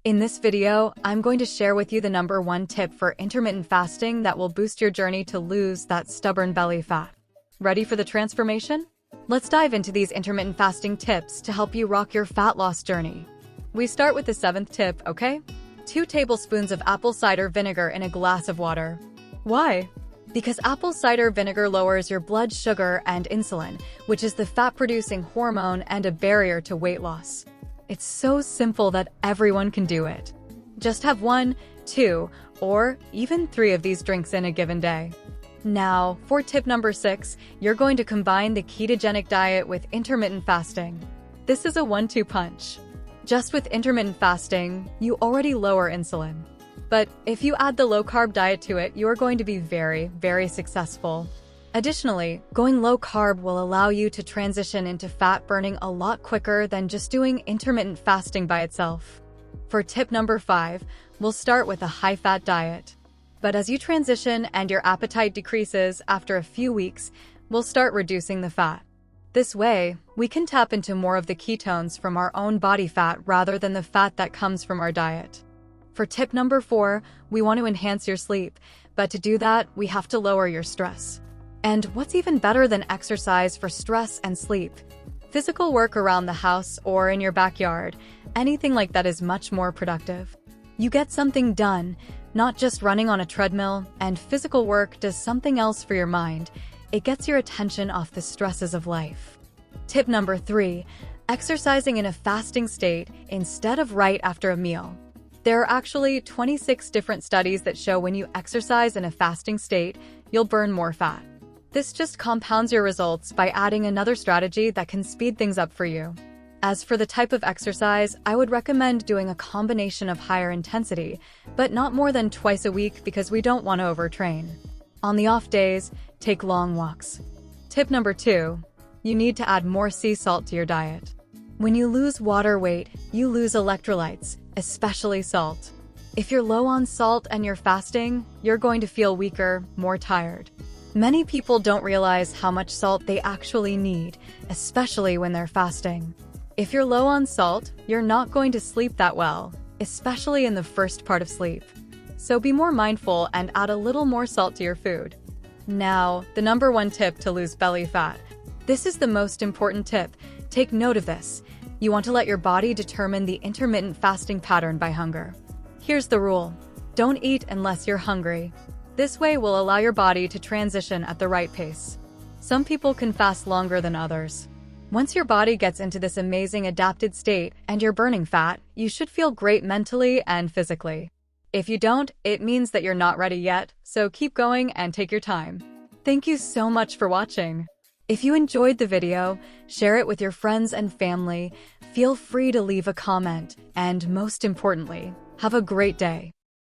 In this video, I'm going to share with you the #1 tip for intermittent fasting that will boost your journey to lose that stubborn belly fat. Ready for the transformation? Let's dive into these intermittent fasting tips to help you rock your fat loss journey. We start with the 7th tip, okay? 2 tablespoons of apple cider vinegar in a glass of water. Why? Because apple cider vinegar lowers your blood sugar and insulin, which is the fat-producing hormone and a barrier to weight loss. It's so simple that everyone can do it. Just have 1, 2, or even 3 of these drinks in a given day. Now, for tip number 6, you're going to combine the ketogenic diet with intermittent fasting. This is a 1-2 punch. Just with intermittent fasting, you already lower insulin. But if you add the low-carb diet to it, you are going to be very, very successful. Additionally, going low-carb will allow you to transition into fat burning a lot quicker than just doing intermittent fasting by itself. For tip number 5, we'll start with a high-fat diet. But as you transition and your appetite decreases after a few weeks, we'll start reducing the fat. This way, we can tap into more of the ketones from our own body fat rather than the fat that comes from our diet. For tip number 4, we want to enhance your sleep, but to do that, we have to lower your stress. And what's even better than exercise for stress and sleep? Physical work around the house or in your backyard, anything like that is much more productive. You get something done, not just running on a treadmill, and physical work does something else for your mind. It gets your attention off the stresses of life. Tip number 3, exercising in a fasting state instead of right after a meal. There are actually 26 different studies that show when you exercise in a fasting state, you'll burn more fat. This just compounds your results by adding another strategy that can speed things up for you. As for the type of exercise, I would recommend doing a combination of higher intensity, but not more than twice a week because we don't want to overtrain. On the off days, take long walks. Tip number 2, you need to add more sea salt to your diet. When you lose water weight, you lose electrolytes, especially salt. If you're low on salt and you're fasting, you're going to feel weaker, more tired. Many people don't realize how much salt they actually need, especially when they're fasting. If you're low on salt, you're not going to sleep that well, especially in the first part of sleep. So be more mindful and add a little more salt to your food. Now, the #1 tip to lose belly fat. This is the most important tip. Take note of this. You want to let your body determine the intermittent fasting pattern by hunger. Here's the rule. Don't eat unless you're hungry. This way will allow your body to transition at the right pace. Some people can fast longer than others. Once your body gets into this amazing adapted state and you're burning fat, you should feel great mentally and physically. If you don't, it means that you're not ready yet, so keep going and take your time. Thank you so much for watching. If you enjoyed the video, share it with your friends and family, feel free to leave a comment, and most importantly, have a great day.